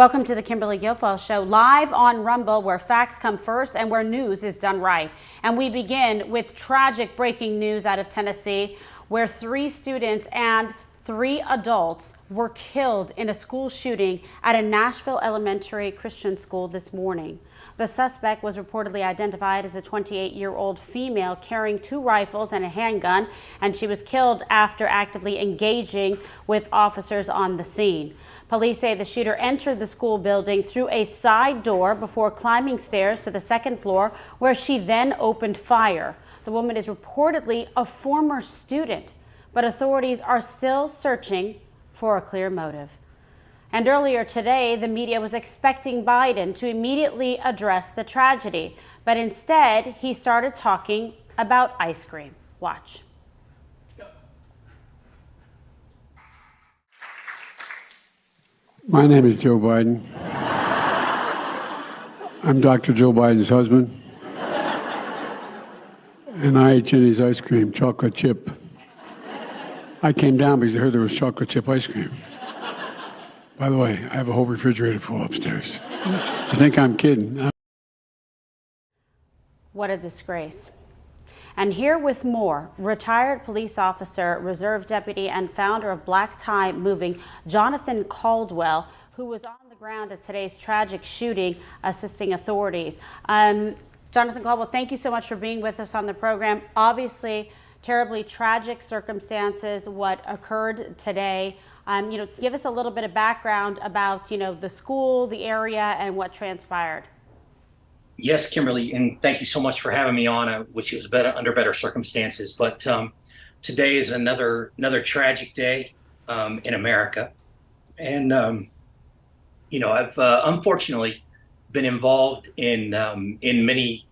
Welcome to the Kimberly Guilfoyle Show, live on Rumble, where facts come first and where news is done right. And we begin with tragic breaking news out of Tennessee, where 3 students and 3 adults were killed in a school shooting at a Nashville elementary Christian school this morning. The suspect was reportedly identified as a 28-year-old female carrying 2 rifles and a handgun, and she was killed after actively engaging with officers on the scene. Police say the shooter entered the school building through a side door before climbing stairs to the 2nd floor, where she then opened fire. The woman is reportedly a former student, but authorities are still searching for a clear motive. And earlier today, the media was expecting Biden to immediately address the tragedy, but instead he started talking about ice cream. Watch. My name is Joe Biden. I'm Dr. Joe Biden's husband. And I ate Jenny's ice cream, chocolate chip. I came down because I heard there was chocolate chip ice cream. By the way, I have a whole refrigerator full upstairs. I think I'm kidding. What a disgrace. And here with more, retired police officer, reserve deputy, and founder of Black Tie Moving, Jonathan Caldwell, who was on the ground at today's tragic shooting, assisting authorities. Jonathan Caldwell, thank you so much for being with us on the program. Obviously, terribly tragic circumstances, what occurred today. Give us a little bit of background about, the school, the area, and what transpired. Yes, Kimberly, and thank you so much for having me on. Which was under better circumstances, but today is another tragic day in America, and I've unfortunately been involved in many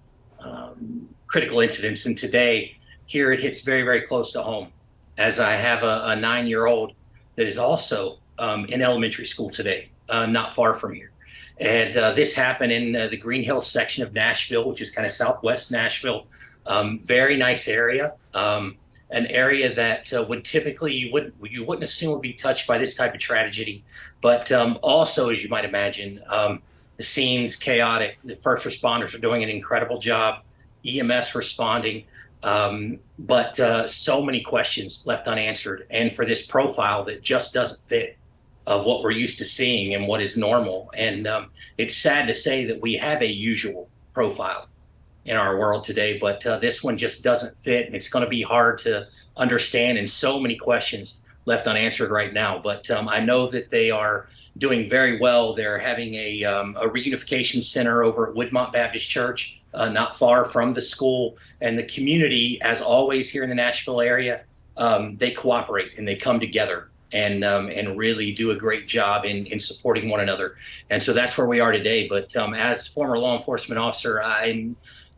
critical incidents, and today here it hits very, very close to home, as I have a 9-year-old that is also in elementary school today, not far from here. And this happened in the Green Hills section of Nashville, which is kind of southwest Nashville. Very nice area, an area that would typically you wouldn't assume would be touched by this type of tragedy. But also, as you might imagine, the scene's chaotic. The first responders are doing an incredible job, EMS responding, but so many questions left unanswered. And for this profile that just doesn't fit of what we're used to seeing and what is normal. And it's sad to say that we have a usual profile in our world today, but this one just doesn't fit, and it's going to be hard to understand, and so many questions left unanswered right now. But I know that they are doing very well. They're having a reunification center over at Woodmont Baptist Church, not far from the school, and the community, as always here in the Nashville area, they cooperate and they come together and really do a great job in supporting one another. And so that's where we are today. But as former law enforcement officer,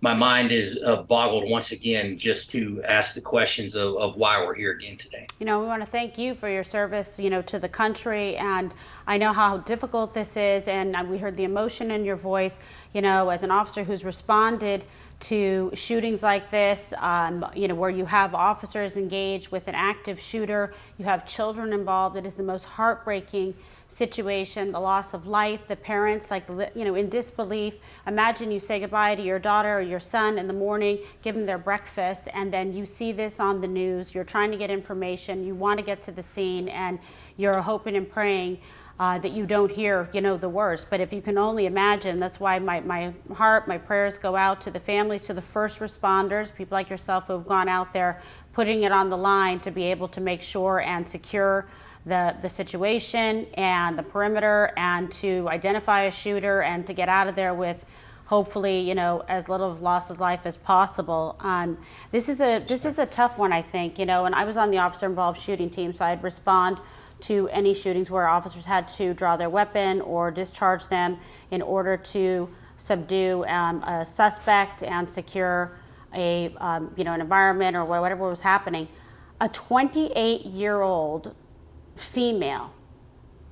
my mind is boggled once again just to ask the questions of why we're here again today. We want to thank you for your service, to the country. And I know how difficult this is. And we heard the emotion in your voice, as an officer who's responded to shootings like this, where you have officers engaged with an active shooter, you have children involved. It is the most heartbreaking situation, the loss of life, the parents, in disbelief. Imagine you say goodbye to your daughter or your son in the morning, give them their breakfast, and then you see this on the news. You're trying to get information, you want to get to the scene, and you're hoping and praying that you don't hear, the worst. But if you can only imagine, that's why my heart, my prayers go out to the families, to the first responders, people like yourself who have gone out there, putting it on the line to be able to make sure and secure the situation and the perimeter, and to identify a shooter and to get out of there with hopefully, as little of loss of life as possible. This is a tough one, I think, and I was on the officer involved shooting team, so I'd respond to any shootings where officers had to draw their weapon or discharge them in order to subdue a suspect and secure an environment or whatever was happening. A 28-year-old female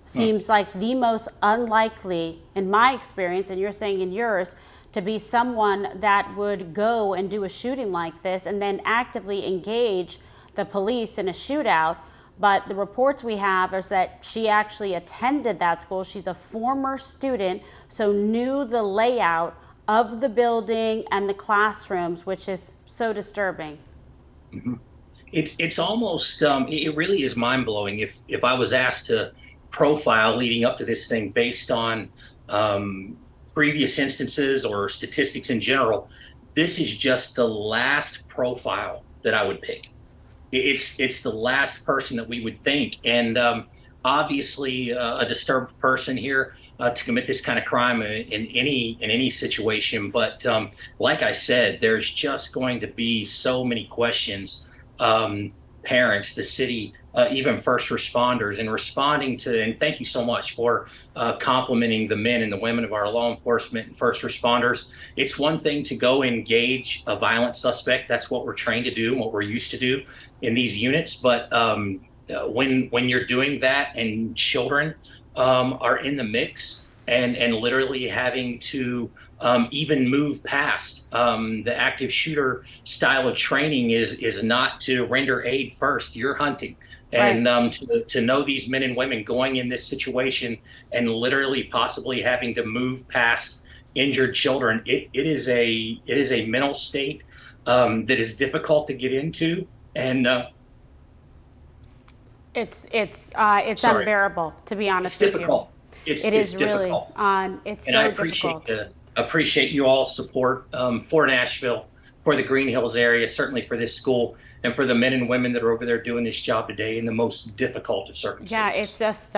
seems like the most unlikely, in my experience, and you're saying in yours, to be someone that would go and do a shooting like this and then actively engage the police in a shootout. But the reports we have is that she actually attended that school. She's a former student, so knew the layout of the building and the classrooms, which is so disturbing. It's almost it really is mind blowing. If I was asked to profile leading up to this thing based on previous instances or statistics in general, this is just the last profile that I would pick. It's the last person that we would think, and obviously a disturbed person here to commit this kind of crime in any situation. But like I said, there's just going to be so many questions. Parents, the city, even first responders, and responding to. And thank you so much for complimenting the men and the women of our law enforcement and first responders. It's one thing to go engage a violent suspect. That's what we're trained to do, and what we're used to do in these units. But when you're doing that and children are in the mix, and literally having to even move past the active shooter style of training is not to render aid first. You're hunting. And to know these men and women going in this situation and literally possibly having to move past injured children, it is a mental state that is difficult to get into. And It's sorry, unbearable, to be honest it's with difficult. you. It's It is really, difficult. it's And I so appreciate difficult. appreciate you all's support for Nashville, for the Green Hills area, certainly for this school, and for the men and women that are over there doing this job today in the most difficult of Yeah, it's circumstances. just,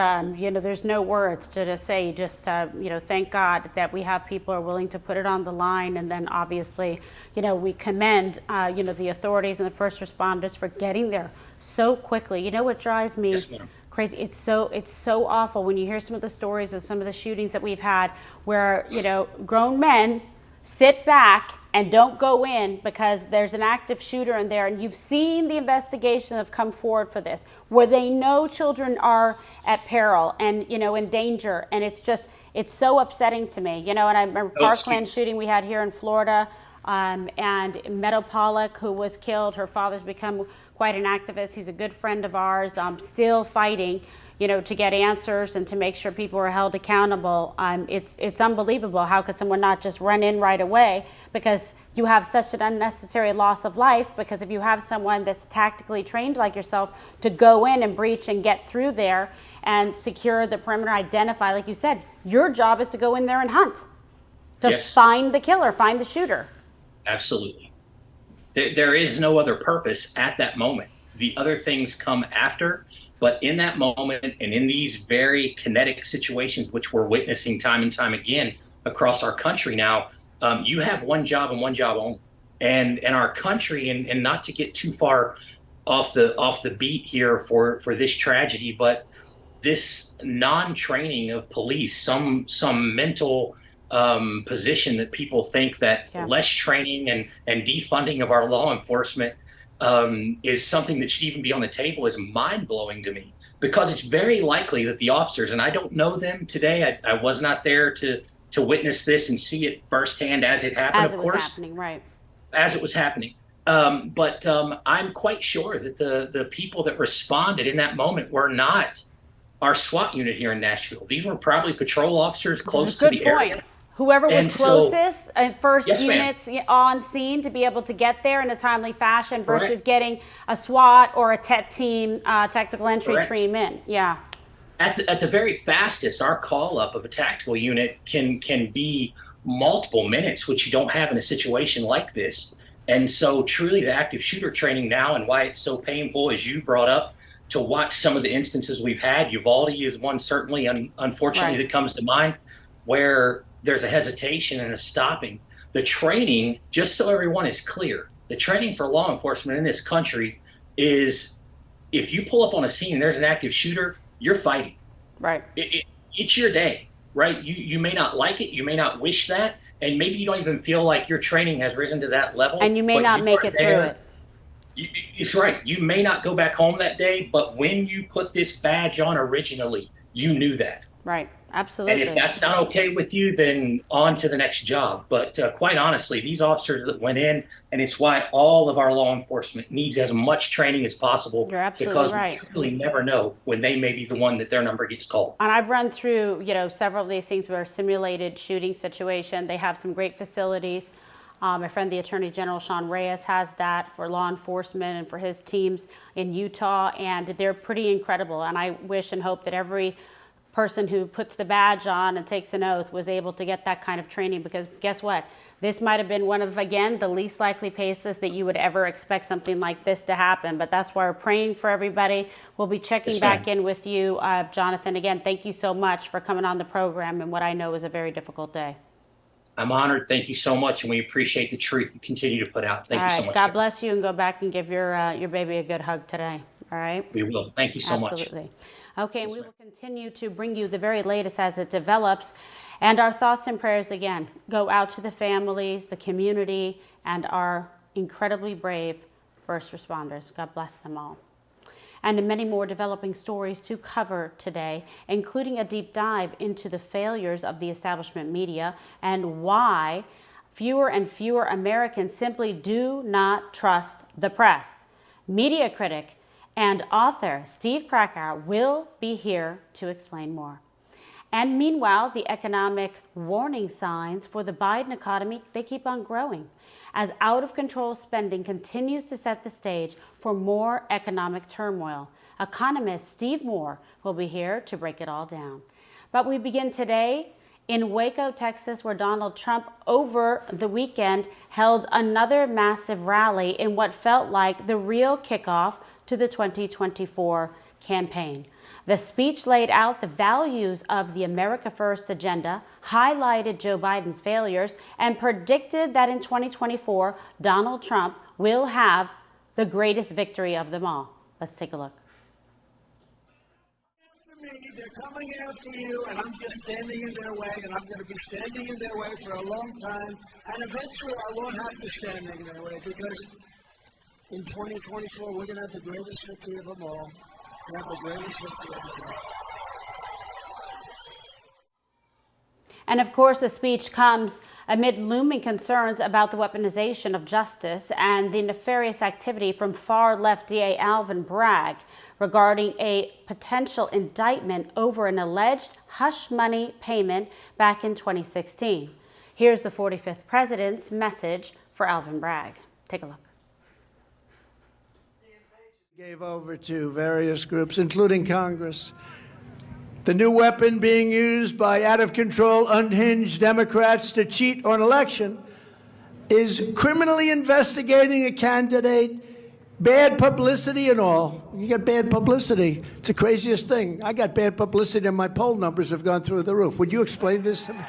there's no words to just say, just, thank God that we have people who are willing to put it on the line. And then obviously, we commend, the authorities and the first responders for getting there so quickly. You know what drives me Yes, ma'am. crazy? It's so awful when you hear some of the stories of some of the shootings that we've had where, grown men sit back and don't go in because there's an active shooter in there. And you've seen the investigation that have come forward for this, where they know children are at peril and, in danger. And it's so upsetting to me. And I remember No Parkland excuse. shooting we had here in Florida, and Meadow Pollock, who was killed. Her father's become quite an activist. He's a good friend of ours, still fighting, to get answers and to make sure people are held accountable. It's unbelievable. How could someone not just run in right away? Because you have such an unnecessary loss of life. Because if you have someone that's tactically trained like yourself to go in and breach and get through there and secure the perimeter, identify, like you said, your job is to go in there and hunt, to Yes, find the killer, find the shooter. absolutely. There is no other purpose at that moment. The other things come after, but in that moment and in these very kinetic situations, which we're witnessing time and time again across our country now, you have one job and one job only. And our country, and not to get too far off the beat here for this tragedy, but this non-training of police, some mental position that people think that Yeah. less training and defunding of our law enforcement is something that should even be on the table is mind blowing to me, because it's very likely that the officers, and I don't know them today, I was not there to witness this and see it firsthand as it happened, As of it was course, happening, right? as it was happening. But I'm quite sure that the people that responded in that moment were not our SWAT unit here in Nashville. These were probably patrol officers close to Good the point. area. Whoever was And so, closest and first yes, ma'am. units on scene to be able to get there in a timely fashion versus Correct. getting a SWAT or a TET team, tactical entry Correct. team in. Yeah. At the very fastest, our call up of a tactical unit can be multiple minutes, which you don't have in a situation like this. And so truly the active shooter training now, and why it's so painful, as you brought up, to watch some of the instances we've had. Uvalde is one, certainly, unfortunately, Right. that comes to mind, where there's a hesitation and a stopping. The training, just so everyone is clear, the training for law enforcement in this country is, if you pull up on a scene and there's an active shooter, you're fighting. Right. It's your day, right? You may not like it, you may not wish that, and maybe you don't even feel like your training has risen to that level. And you may but not you make are it through there. it. It's right. You may not go back home that day, but when you put this badge on originally, you knew that. Right. And if Absolutely. that's not okay with you, then on to the next job. But quite honestly, these officers that went in, and it's why all of our law enforcement needs as much training as possible, You're absolutely because we right. truly never know when they may be the one that their number gets called. And I've run through, several of these things where simulated shooting situation. They have some great facilities. My friend, the Attorney General Sean Reyes, has that for law enforcement and for his teams in Utah, and they're pretty incredible. And I wish and hope that every person who puts the badge on and takes an oath was able to get that kind of training, because guess what? This might have been one of, again, the least likely places that you would ever expect something like this to happen. But that's why we're praying for everybody. We'll be checking back in with you, Jonathan. Again, thank you so much for coming on the program in what I know is a very difficult day. I'm honored. Thank you so much, and we appreciate the truth you continue to put out. Thank you so much. God bless you, and go back and give your baby a good hug today. All right? We will. Thank you so much. Absolutely. Okay, and we will continue to bring you the very latest as it develops. And our thoughts and prayers, again, go out to the families, the community, and our incredibly brave first responders. God bless them all. And many more developing stories to cover today, including a deep dive into the failures of the establishment media and why fewer and fewer Americans simply do not trust the press. Media critic and author Steve Krakauer will be here to explain more. And meanwhile, the economic warning signs for the Biden economy, they keep on growing as out-of-control spending continues to set the stage for more economic turmoil. Economist Steve Moore will be here to break it all down. But we begin today in Waco, Texas, where Donald Trump over the weekend held another massive rally in what felt like the real kickoff to the 2024 campaign. The speech laid out the values of the America First agenda, highlighted Joe Biden's failures, and predicted that in 2024, Donald Trump will have the greatest victory of them all. Let's take a look. After me, they're coming after you, and I'm just standing in their way, and I'm going to be standing in their way for a long time, and eventually I won't have to stand in their way, because in 2024, we're going to have the greatest victory of them all. We have the greatest victory of them all. And of course, the speech comes amid looming concerns about the weaponization of justice and the nefarious activity from far-left DA Alvin Bragg regarding a potential indictment over an alleged hush money payment back in 2016. Here's the 45th president's message for Alvin Bragg. Take a look. Gave over to various groups, including Congress. The new weapon being used by out-of-control, unhinged Democrats to cheat on an election is criminally investigating a candidate, bad publicity and all. You get bad publicity. It's the craziest thing. I got bad publicity and my poll numbers have gone through the roof. Would you explain this to me?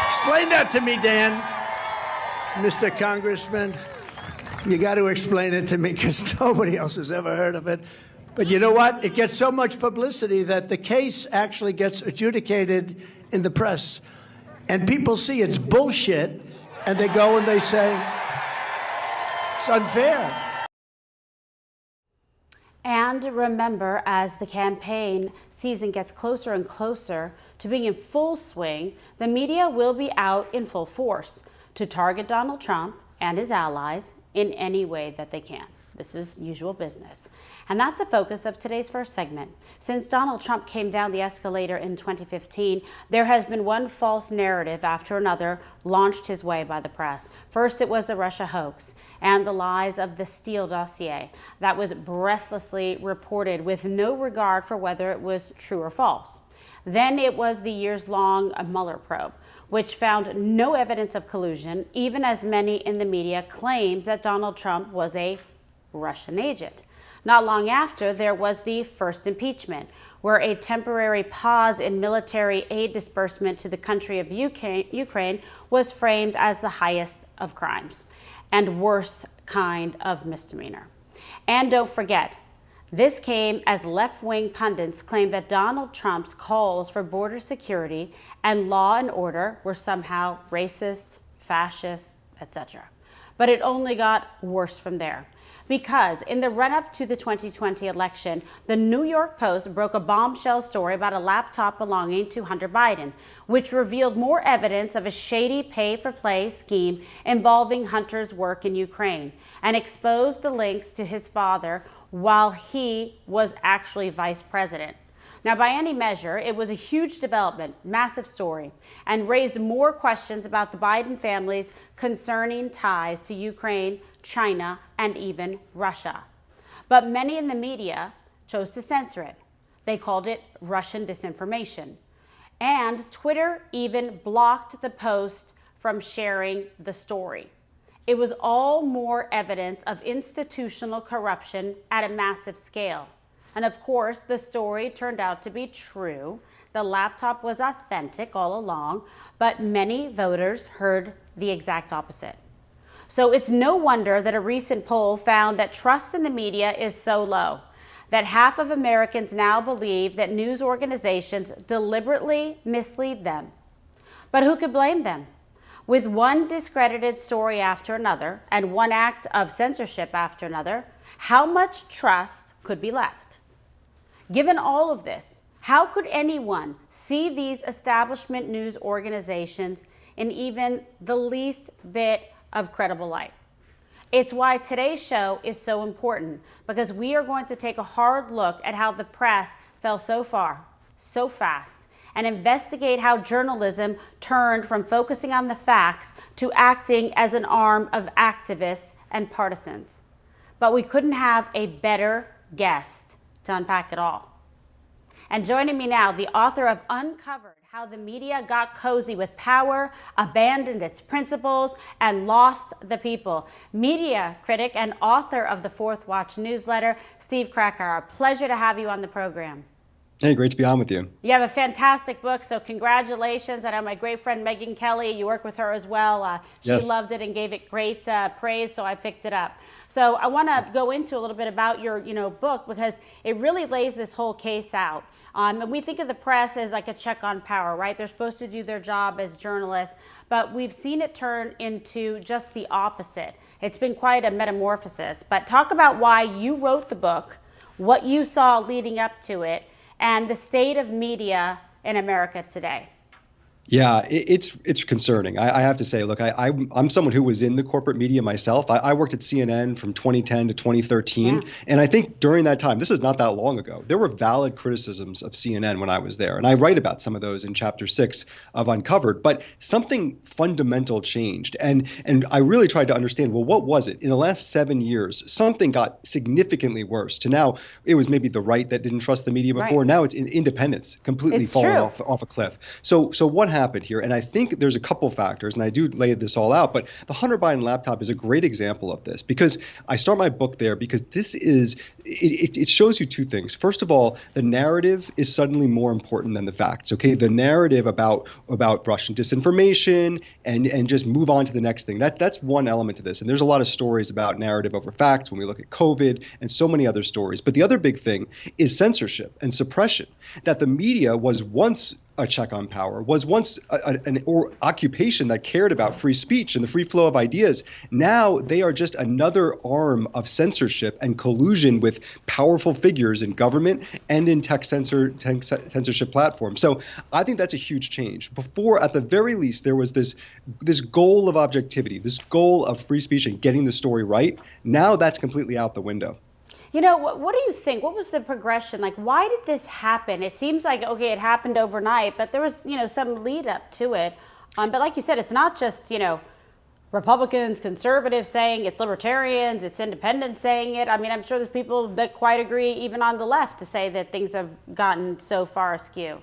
Explain that to me, Dan. Mr. Congressman, you got to explain it to me because nobody else has ever heard of it. But you know what? It gets so much publicity that the case actually gets adjudicated in the press. And people see it's bullshit, and they go and they say, it's unfair. And remember, as the campaign season gets closer and closer to being in full swing, the media will be out in full force to target Donald Trump and his allies in any way that they can. This is usual business. And that's the focus of today's first segment. Since Donald Trump came down the escalator in 2015, there has been one false narrative after another launched his way by the press. First, it was the Russia hoax and the lies of the Steele dossier that was breathlessly reported with no regard for whether it was true or false. Then it was the years-long Mueller probe, which found no evidence of collusion, even as many in the media claimed that Donald Trump was a Russian agent. Not long after, there was the first impeachment, where a temporary pause in military aid disbursement to the country of Ukraine was framed as the highest of crimes and worst kind of misdemeanor. And don't forget, this came as left-wing pundits claimed that Donald Trump's calls for border security and law and order were somehow racist, fascist, etc. But it only got worse from there. Because in the run-up to the 2020 election, the New York Post broke a bombshell story about a laptop belonging to Hunter Biden, which revealed more evidence of a shady pay-for-play scheme involving Hunter's work in Ukraine and exposed the links to his father while he was actually vice president. Now, by any measure, it was a huge development, massive story, and raised more questions about the Biden family's concerning ties to Ukraine, China, and even Russia. But many in the media chose to censor it. They called it Russian disinformation. And Twitter even blocked the Post from sharing the story. It was all more evidence of institutional corruption at a massive scale. And of course, the story turned out to be true. The laptop was authentic all along, but many voters heard the exact opposite. So it's no wonder that a recent poll found that trust in the media is so low that half of Americans now believe that news organizations deliberately mislead them. But who could blame them? With one discredited story after another and one act of censorship after another, how much trust could be left? Given all of this, how could anyone see these establishment news organizations in even the least bit of credible light? It's why today's show is so important, because we are going to take a hard look at how the press fell so far, so fast, and investigate how journalism turned from focusing on the facts to acting as an arm of activists and partisans. But we couldn't have a better guest to unpack it all. And joining me now, the author of Uncovered: How the Media Got Cozy with Power, Abandoned Its Principles, and Lost the People, media critic and author of the Fourth Watch newsletter, Steve Krakauer. A pleasure to have you on the program. Hey, great to be on with you. You have a fantastic book, so congratulations. I know my great friend Megan Kelly, you work with her as well. She Yes. loved it and gave it great praise, so I picked it up. So I want to go into a little bit about your book, because it really lays this whole case out. And we think of the press as like a check on power, right? They're supposed to do their job as journalists, but we've seen it turn into just the opposite. It's been quite a metamorphosis. But talk about why you wrote the book, what you saw leading up to it, and the state of media in America today. Yeah, it's concerning. I have to say, look, I'm someone who was in the corporate media myself. I worked at CNN from 2010 to 2013. Yeah. And I think during that time, this is not that long ago, there were valid criticisms of CNN when I was there. And I write about some of those in chapter 6 of Uncovered. But something fundamental changed. And I really tried to understand, well, what was it? In the last 7 years, something got significantly worse to now it was maybe the right that didn't trust the media before. Right. Now it's independence, completely It's falling true. off a cliff. So what happened here? And I think there's a couple factors, and I do lay this all out, but the Hunter Biden laptop is a great example of this, because I start my book there because this is, it shows you two things. First of all, the narrative is suddenly more important than the facts, okay? The narrative about Russian disinformation and just move on to the next thing. That's one element to this. And there's a lot of stories about narrative over facts when we look at COVID and so many other stories. But the other big thing is censorship and suppression, that the media was once a check on power, was once an occupation that cared about free speech and the free flow of ideas. Now they are just another arm of censorship and collusion with powerful figures in government and in tech censorship platforms. So I think that's a huge change. Before, at the very least, there was this goal of objectivity, this goal of free speech and getting the story right. Now that's completely out the window. What do you think? What was the progression? Like, why did this happen? It seems like, okay, it happened overnight, but there was, some lead up to it. But like you said, it's not just, Republicans, conservatives saying it's libertarians, it's independents saying it. I mean, I'm sure there's people that quite agree, even on the left, to say that things have gotten so far askew.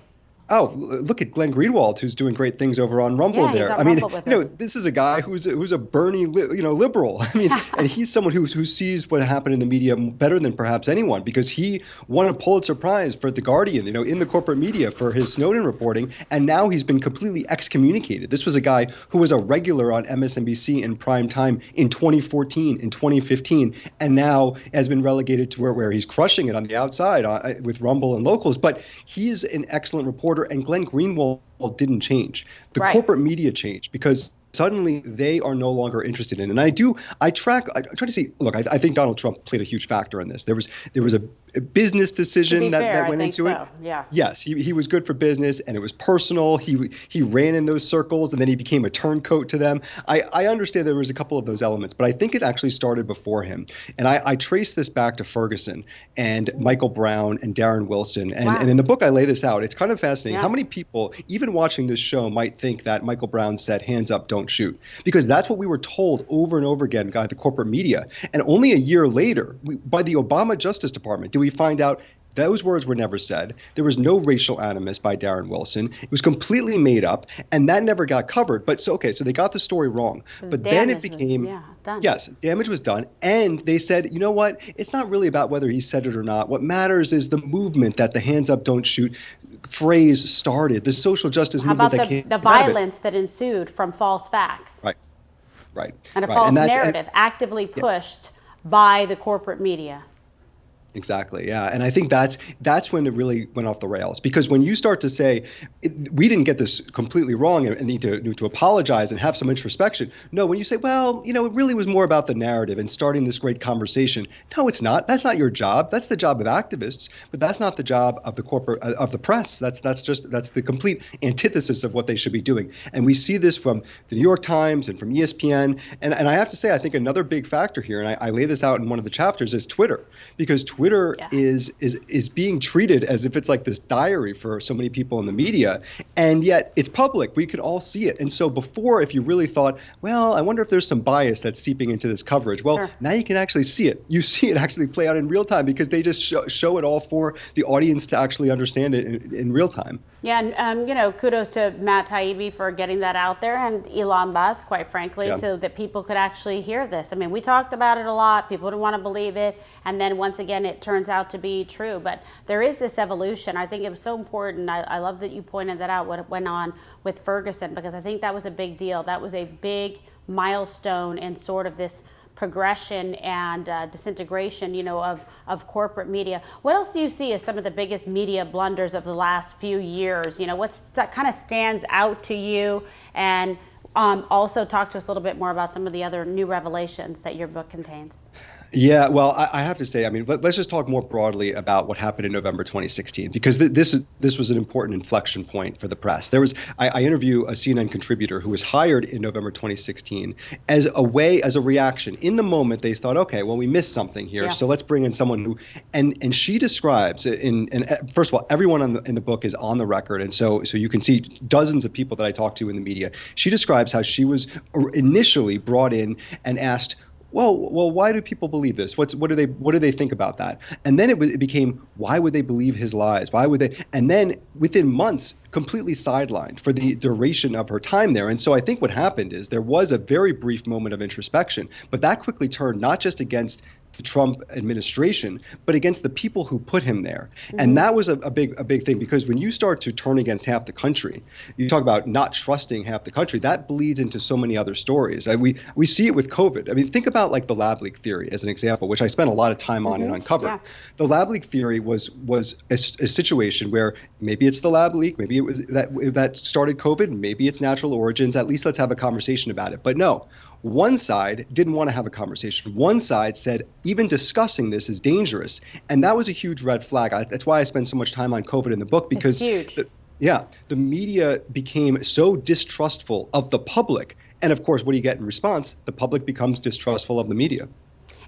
Oh, look at Glenn Greenwald, who's doing great things over on Rumble Yeah, there. he's on Rumble with us. This is a guy who's a Bernie, liberal. I mean, and he's someone who sees what happened in the media better than perhaps anyone, because he won a Pulitzer Prize for The Guardian, in the corporate media for his Snowden reporting, and now he's been completely excommunicated. This was a guy who was a regular on MSNBC in prime time in 2014, in 2015, and now has been relegated to where he's crushing it on the outside with Rumble and locals. But he is an excellent reporter. And Glenn Greenwald didn't change. The Right. corporate media changed because suddenly they are no longer interested in. And I try to see, look, I think Donald Trump played a huge factor in this. There was a business decision that went into it. Yeah. Yes, he was good for business, and it was personal. He ran in those circles, and then he became a turncoat to them. I understand there was a couple of those elements, but I think it actually started before him. And I trace this back to Ferguson and Michael Brown and Darren Wilson. And in the book, I lay this out. It's kind of fascinating. How many people, even watching this show, might think that Michael Brown said, "Hands up, don't shoot," because that's what we were told over and over again by the corporate media. And only a year later, by the Obama Justice Department, do we find out those words were never said. There was no racial animus by Darren Wilson. It was completely made up, and that never got covered. But so they got the story wrong. But then it became, done. Yes, damage was done. And they said, you know what? It's not really about whether he said it or not. What matters is the movement that the hands up, don't shoot phrase started, the social justice movement that came the violence that ensued from false facts. Right. And a false narrative actively pushed by the corporate media. Exactly. Yeah. And I think that's when it really went off the rails, because when you start to say we didn't get this completely wrong and need to apologize and have some introspection. No, when you say, well, it really was more about the narrative and starting this great conversation. No, it's not. That's not your job. That's the job of activists, but that's not the job of the of the press. That's the complete antithesis of what they should be doing. And we see this from the New York Times and from ESPN. And I have to say, I think another big factor here, and I lay this out in one of the chapters, is Twitter, because Twitter is being treated as if it's like this diary for so many people in the media, and yet it's public. We could all see it. And so before, if you really thought, well, I wonder if there's some bias that's seeping into this coverage, well, now you can actually see it. You see it actually play out in real time, because they just show it all for the audience to actually understand it in real time. Yeah, and kudos to Matt Taibbi for getting that out there, and Elon Musk, quite frankly, so that people could actually hear this. I mean, we talked about it a lot. People didn't want to believe it, and then once again, it turns out to be true. But there is this evolution. I think it was so important. I love that you pointed that out, what went on with Ferguson, because I think that was a big deal. That was a big milestone in sort of this progression and disintegration, of corporate media. What else do you see as some of the biggest media blunders of the last few years? What's that kind of stands out to you? And also talk to us a little bit more about some of the other new revelations that your book contains. Yeah, well, I have to say, I mean, let's just talk more broadly about what happened in November 2016, because this was an important inflection point for the press. I interview a CNN contributor who was hired in November 2016 as a reaction. In the moment, they thought, okay, well, we missed something here, so let's bring in someone who, and she describes, and first of all, everyone in the book is on the record, and so you can see dozens of people that I talked to in the media. She describes how she was initially brought in and asked, well, why do people believe this? What do they think about that? And then it became, why would they believe his lies? Why would they? And then within months, completely sidelined for the duration of her time there. And so I think what happened is there was a very brief moment of introspection, but that quickly turned not just against the Trump administration, but against the people who put him there. Mm-hmm. And that was a big thing, because when you start to turn against half the country, you talk about not trusting half the country, that bleeds into so many other stories. We see it with COVID. I mean, think about like the lab leak theory as an example, which I spent a lot of time on and uncovered. Yeah. The lab leak theory was a situation where maybe it's the lab leak, maybe it was that started COVID, maybe it's natural origins, at least let's have a conversation about it. But no. One side didn't want to have a conversation. One side said even discussing this is dangerous. And that was a huge red flag. That's why I spend so much time on COVID in the book, because it's huge. The media became so distrustful of the public. And of course, what do you get in response? The public becomes distrustful of the media.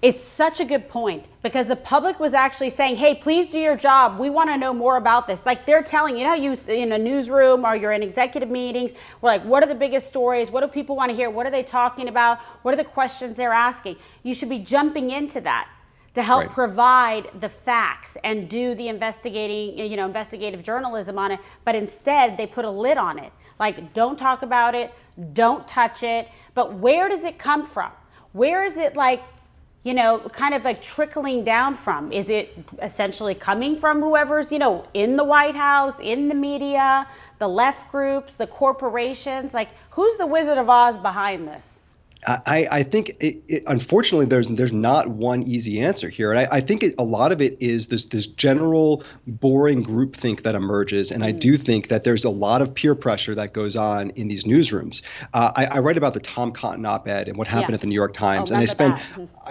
It's such a good point, because the public was actually saying, hey, please do your job. We want to know more about this. Like they're telling you, you in a newsroom or you're in executive meetings, we're like, what are the biggest stories? What do people want to hear? What are they talking about? What are the questions they're asking? You should be jumping into that to help provide the facts and do the investigative journalism on it. But instead, they put a lid on it. Like, don't talk about it. Don't touch it. But where does it come from? Where is it kind of like trickling down from? Is it essentially coming from whoever's, in the White House, in the media, the left groups, the corporations? Like, who's the Wizard of Oz behind this? I think unfortunately there's not one easy answer here, and I think a lot of it is this general boring groupthink that emerges, and I do think that there's a lot of peer pressure that goes on in these newsrooms. I write about the Tom Cotton op-ed and what happened at the New York Times, and I spent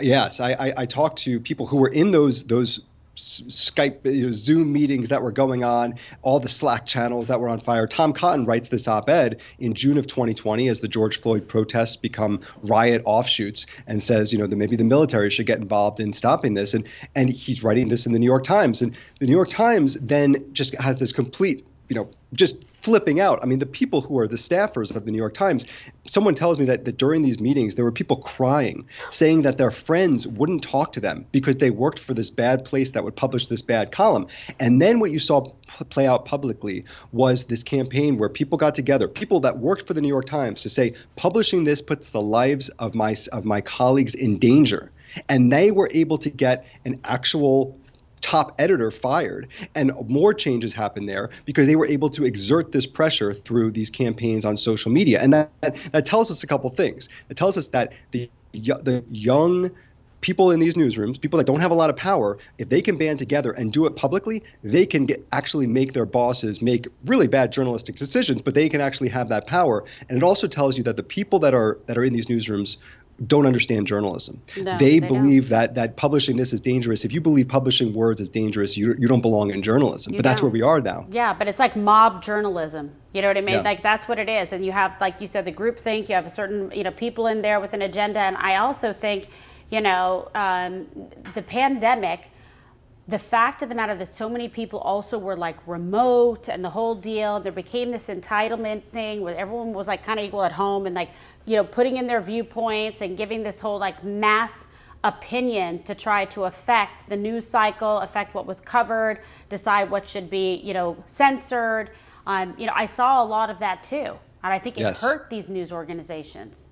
yes, I talked to people who were in those Skype, Zoom meetings that were going on, all the Slack channels that were on fire. Tom Cotton writes this op-ed in June of 2020 as the George Floyd protests become riot offshoots, and says, that maybe the military should get involved in stopping this. And he's writing this in the New York Times. And the New York Times then just has this complete, just flipping out. I mean, the people who are the staffers of the New York Times, someone tells me that during these meetings, there were people crying, saying that their friends wouldn't talk to them because they worked for this bad place that would publish this bad column. And then what you saw play out publicly was this campaign where people got together, people that worked for the New York Times, to say, publishing this puts the lives of my colleagues in danger. And they were able to get an actual top editor fired, and more changes happened there because they were able to exert this pressure through these campaigns on social media. And that tells us a couple things. It tells us that the young people in these newsrooms, people that don't have a lot of power, if they can band together and do it publicly, they can actually make their bosses make really bad journalistic decisions, but they can actually have that power. And it also tells you that the people that are in these newsrooms don't understand journalism. No, they believe that publishing this is dangerous. If you believe publishing words is dangerous, you don't belong in journalism. But that's where we are now. Yeah, but it's like mob journalism. You know what I mean? Yeah. Like, that's what it is. And you have, like you said, the groupthink. You have a certain, people in there with an agenda. And I also think, the pandemic, the fact of the matter that so many people also were like remote and the whole deal, there became this entitlement thing where everyone was like kind of equal at home and like, putting in their viewpoints and giving this whole like mass opinion to try to affect the news cycle, affect what was covered, decide what should be, censored. I saw a lot of that too. And I think it hurt these news organizations.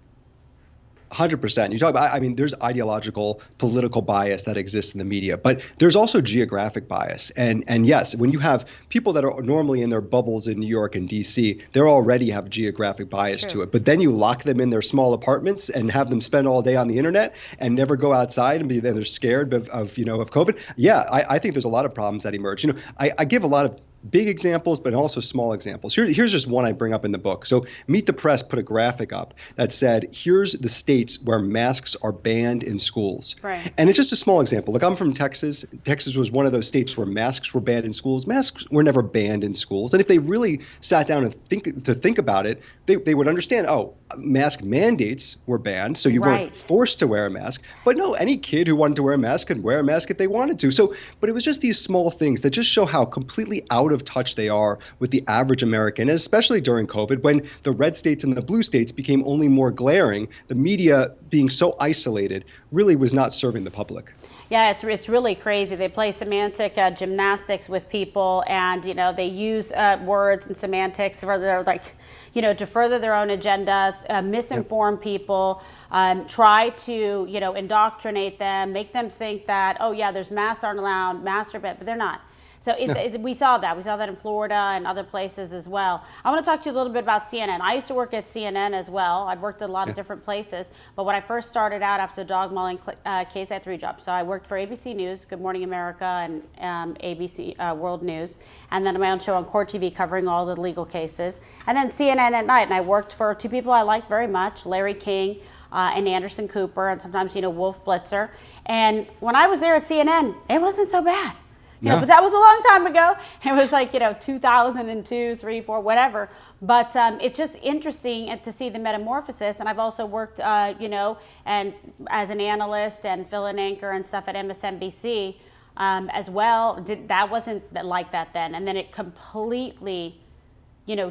100%. You talk about, there's ideological, political bias that exists in the media, but there's also geographic bias. And yes, when you have people that are normally in their bubbles in New York and DC, they already have geographic bias to it. But then you lock them in their small apartments and have them spend all day on the internet and never go outside, and they're scared of COVID. Yeah, I think there's a lot of problems that emerge. I give a lot of big examples, but also small examples. Here's just one I bring up in the book. So Meet the Press put a graphic up that said, here's the states where masks are banned in schools. Right. And it's just a small example. Look, I'm from Texas. Texas was one of those states where masks were banned in schools. Masks were never banned in schools. And if they really sat down and think about it, they would understand, mask mandates were banned, so you weren't forced to wear a mask. But no, any kid who wanted to wear a mask could wear a mask if they wanted to. So, but it was just these small things that just show how completely out of touch they are with the average American, and especially during COVID, when the red states and the blue states became only more glaring. The media, being so isolated, really was not serving the public. Yeah, it's really crazy. They play semantic gymnastics with people, and they use words and semantics for their to further their own agenda, misinform people, try to indoctrinate them, make them think that there's masks aren't allowed, masks are banned, but they're not. So we saw that. We saw that in Florida and other places as well. I want to talk to you a little bit about CNN. I used to work at CNN as well. I've worked at a lot of different places. But when I first started out after the dog mauling case, I had 3 jobs. So I worked for ABC News, Good Morning America, and ABC World News. And then my own show on Court TV covering all the legal cases. And then CNN at night. And I worked for 2 people I liked very much, Larry King and Anderson Cooper, and sometimes, Wolf Blitzer. And when I was there at CNN, it wasn't so bad. But that was a long time ago. It was like, 2002, 3, 4, whatever. But it's just interesting to see the metamorphosis. And I've also worked, and as an analyst and fill-in anchor and stuff at MSNBC as well. That wasn't like that then. And then it completely,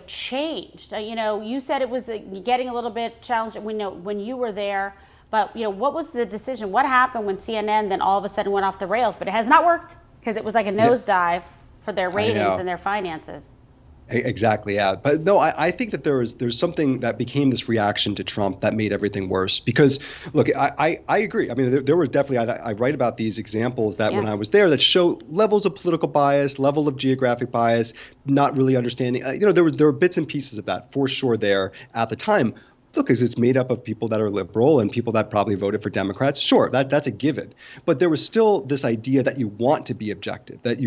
changed. You said it was getting a little bit challenging when you were there. But, what was the decision? What happened when CNN then all of a sudden went off the rails? But it has not worked. Because it was like a nosedive for their ratings and their finances. Exactly, yeah. But no, I think that there's something that became this reaction to Trump that made everything worse. Because, look, I agree. There was definitely, I write about these examples that when I was there that show levels of political bias, level of geographic bias, not really understanding. There were bits and pieces of that for sure there at the time. because it's made up of people that are liberal and people that probably voted for Democrats. Sure, that's a given. But there was still this idea that you want to be objective, that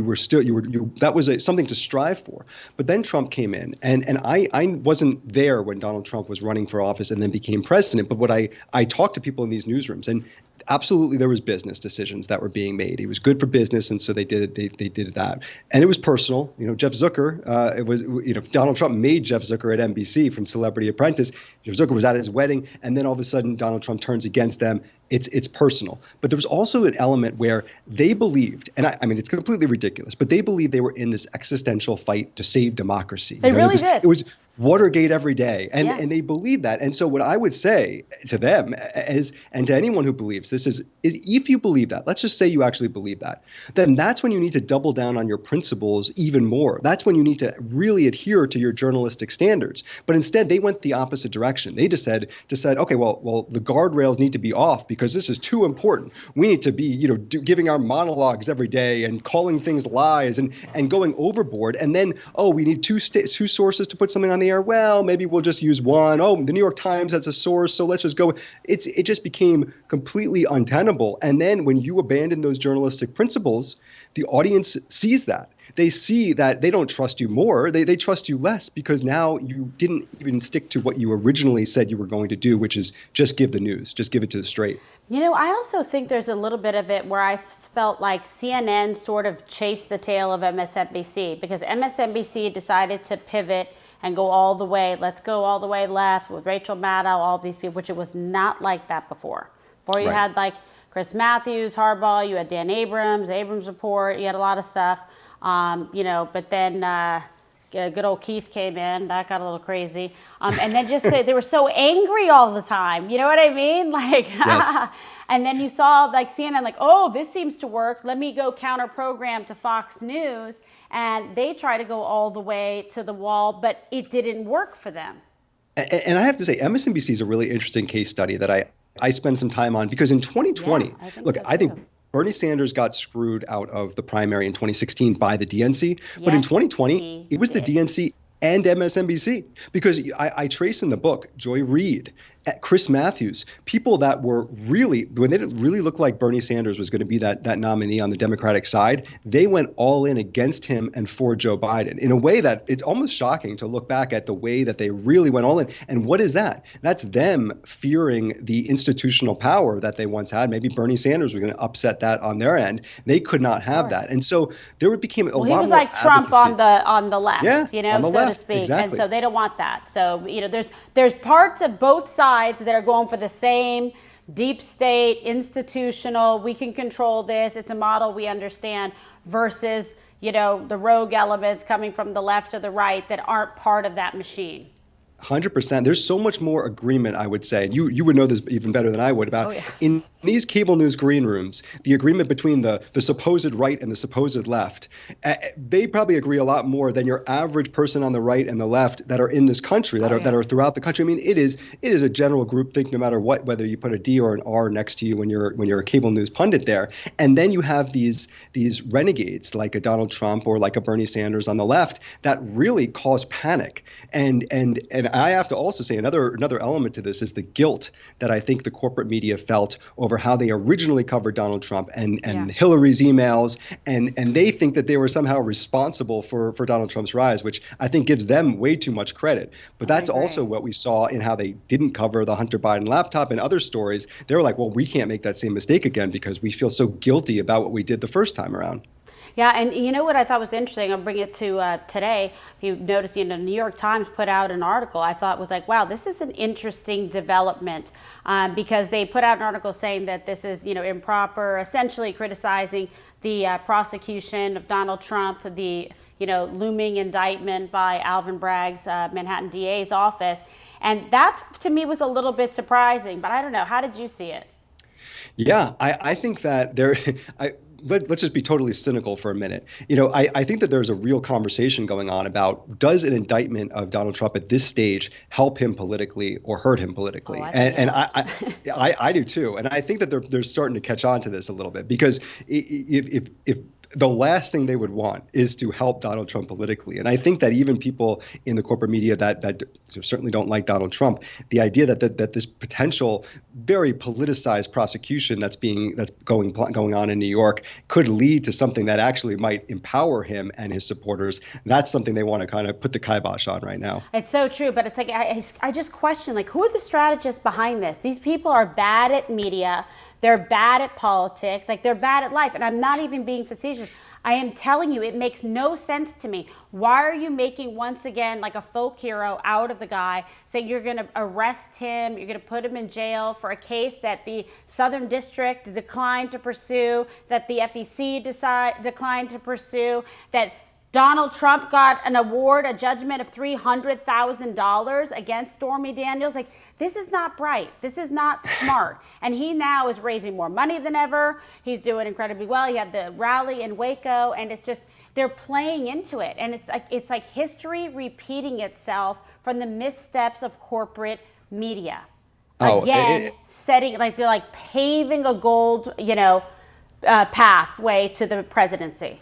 that was something to strive for. But then Trump came in, and I wasn't there when Donald Trump was running for office and then became president. But what I talked to people in these newsrooms, and absolutely there was business decisions that were being made. He was good for business, and so they did that. And it was personal. Jeff Zucker, Donald Trump made Jeff Zucker at NBC from Celebrity Apprentice. Jeff Zucker was at his wedding, and then all of a sudden Donald Trump turns against them. It's personal. But there was also an element where they believed, and I mean, it's completely ridiculous, but they believed they were in this existential fight to save democracy. They really did. It was Watergate every day. And they believe that. And so what I would say to them is, and to anyone who believes this is if you believe that, let's just say you actually believe that, then that's when you need to double down on your principles even more. That's when you need to really adhere to your journalistic standards. But instead, they went the opposite direction. They just said, okay, well, the guardrails need to be off because this is too important. We need to be, giving our monologues every day and calling things lies and going overboard. And then, we need two sources to put something on the air. Well, maybe we'll just use one. Oh, the New York Times has a source, so let's just go. It just became completely untenable. And then when you abandon those journalistic principles, the audience sees that. They see that they don't trust you more. They trust you less because now you didn't even stick to what you originally said you were going to do, which is just give the news, just give it to the straight. I also think there's a little bit of it where I felt like CNN sort of chased the tail of MSNBC because MSNBC decided to pivot and go all the way, let's go all the way left with Rachel Maddow, all these people, which it was not like that before. Before you had like Chris Matthews, Harbaugh, you had Dan Abrams Report, you had a lot of stuff. But then good old Keith came in. That got a little crazy. And then just they were so angry all the time. You know what I mean? Like, yes. And then you saw like CNN, like, oh, this seems to work. Let me go counter program to Fox News. And they try to go all the way to the wall, but it didn't work for them. And I have to say, MSNBC is a really interesting case study that I spent some time on because in 2020, I think Bernie Sanders got screwed out of the primary in 2016 by the DNC. But in 2020, it was the DNC and MSNBC because I trace in the book Joy Reid, Chris Matthews, people that were really, when they didn't really look like Bernie Sanders was going to be that nominee on the Democratic side, they went all in against him and for Joe Biden in a way that it's almost shocking to look back at the way that they really went all in. And what is that? That's them fearing the institutional power that they once had. Maybe Bernie Sanders was going to upset that on their end. They could not have that. And so there became a lot more. He was like Trump on the left, on the so left, to speak. exactly. And so they don't want that. So, there's parts of both sides that are going for the same deep state, institutional, we can control this, it's a model we understand, versus, the rogue elements coming from the left or the right that aren't part of that machine. 100%. There's so much more agreement, I would say. You would know this even better than I would about in these cable news green rooms, the agreement between the supposed right and the supposed left. They probably agree a lot more than your average person on the right and the left that are in this country, that are throughout the country. I mean, it is a general group think no matter what, whether you put a D or an R next to you when you're a cable news pundit there. And then you have these renegades like a Donald Trump or like a Bernie Sanders on the left that really cause panic. And I have to also say another element to this is the guilt that I think the corporate media felt over how they originally covered Donald Trump and Hillary's emails, and they think that they were somehow responsible for Donald Trump's rise, which I think gives them way too much credit. But that's also what we saw in how they didn't cover the Hunter Biden laptop and other stories. They were like, well, we can't make that same mistake again because we feel so guilty about what we did the first time around. Yeah, and you know what I thought was interesting? I'll bring it to today. If you notice, the New York Times put out an article I thought was like, wow, this is an interesting development because they put out an article saying that this is, improper, essentially criticizing the prosecution of Donald Trump, the, looming indictment by Alvin Bragg's Manhattan DA's office. And that, to me, was a little bit surprising. But I don't know. How did you see it? Yeah, I think that let's just be totally cynical for a minute. I think that there's a real conversation going on about, does an indictment of Donald Trump at this stage help him politically or hurt him politically? I do too. And I think that they're starting to catch on to this a little bit because if the last thing they would want is to help Donald Trump politically. And I think that even people in the corporate media that certainly don't like Donald Trump, the idea that this potential very politicized prosecution that's going on in New York could lead to something that actually might empower him and his supporters, that's something they want to kind of put the kibosh on right now. It's so true, but it's like I just question, like, who are the strategists behind this? These people are bad at media. They're bad at politics, like they're bad at life. And I'm not even being facetious. I am telling you, it makes no sense to me. Why are you making, once again, like a folk hero out of the guy, saying you're going to arrest him, you're going to put him in jail for a case that the Southern District declined to pursue, that the FEC declined to pursue, that Donald Trump got an award, a judgment of $300,000 against Stormy Daniels? Like, this is not bright. This is not smart. And he now is raising more money than ever. He's doing incredibly well. He had the rally in Waco, and it's just, they're playing into it. And it's like history repeating itself from the missteps of corporate media. Setting, like, they're like paving a gold, pathway to the presidency.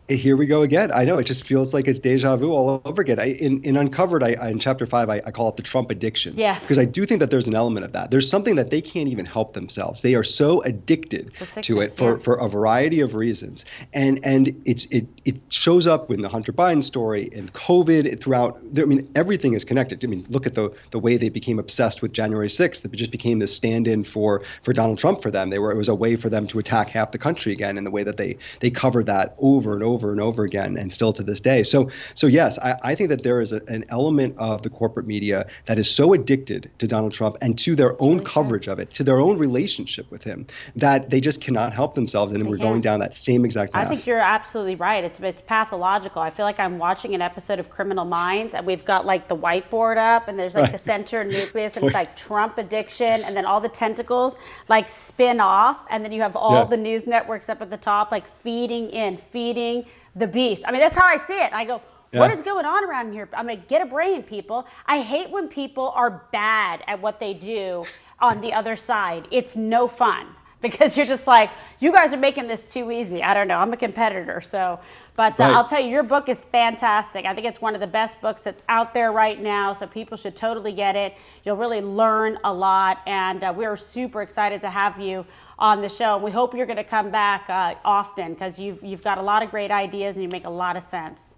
Here we go again. I know, it just feels like it's deja vu all over again. In Uncovered, in chapter 5, I call it the Trump addiction. Yes. Because I do think that there's an element of that. There's something that they can't even help themselves. They are so addicted to it for a variety of reasons. And it shows up in the Hunter Biden story and COVID throughout. I mean, everything is connected. I mean, look at the way they became obsessed with January 6th. It just became this stand-in for Donald Trump for them. It was a way for them to attack half the country again, in the way that they covered that over and over and over again, and still to this day. So yes, I think that there is an element of the corporate media that is so addicted to Donald Trump and to their own coverage of it, to their own relationship with him, that they just cannot help themselves, and we're going down that same exact path. I think you're absolutely right. It's pathological. I feel like I'm watching an episode of Criminal Minds, and we've got like the whiteboard up, and there's like the center nucleus, and it's like Trump addiction, and then all the tentacles like spin off, and then you have all the news networks up at the top, like feeding the beast. I mean, that's how I see it. I go, what is going on around here? I'm like, get a brain, people. I hate when people are bad at what they do on the other side. It's no fun, because you're just like, you guys are making this too easy. I don't know. I'm a competitor. But I'll tell you, your book is fantastic. I think it's one of the best books that's out there right now. So people should totally get it. You'll really learn a lot. And we're super excited to have you on the show. We hope you're going to come back often, because you've got a lot of great ideas and you make a lot of sense.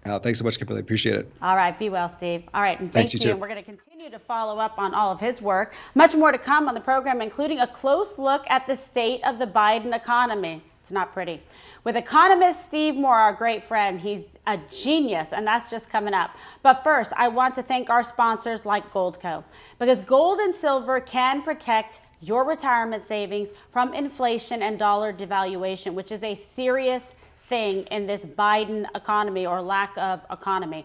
Thanks so much, Kimberly. Appreciate it. All right. Be well, Steve. All right. And thank you. And we're going to continue to follow up on all of his work. Much more to come on the program, including a close look at the state of the Biden economy. It's not pretty. With economist Steve Moore, our great friend. He's a genius, and that's just coming up. But first, I want to thank our sponsors like Goldco, because gold and silver can protect your retirement savings from inflation and dollar devaluation, which is a serious thing in this Biden economy, or lack of economy.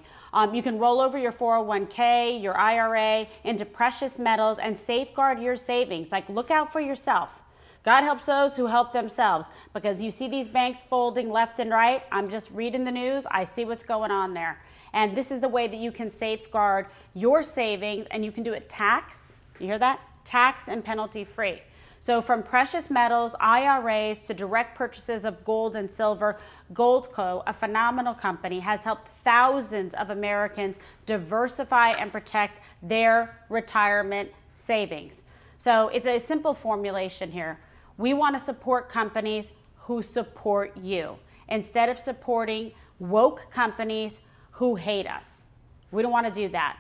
You can roll over your 401k, your IRA into precious metals and safeguard your savings. Like, look out for yourself. God helps those who help themselves, because you see these banks folding left and right. I'm just reading the news. I see what's going on there. And this is the way that you can safeguard your savings, and you can do it tax. You hear that? Tax and penalty free. So from precious metals, IRAs, to direct purchases of gold and silver, Goldco, a phenomenal company, has helped thousands of Americans diversify and protect their retirement savings. So it's a simple formulation here. We want to support companies who support you, instead of supporting woke companies who hate us. We don't want to do that.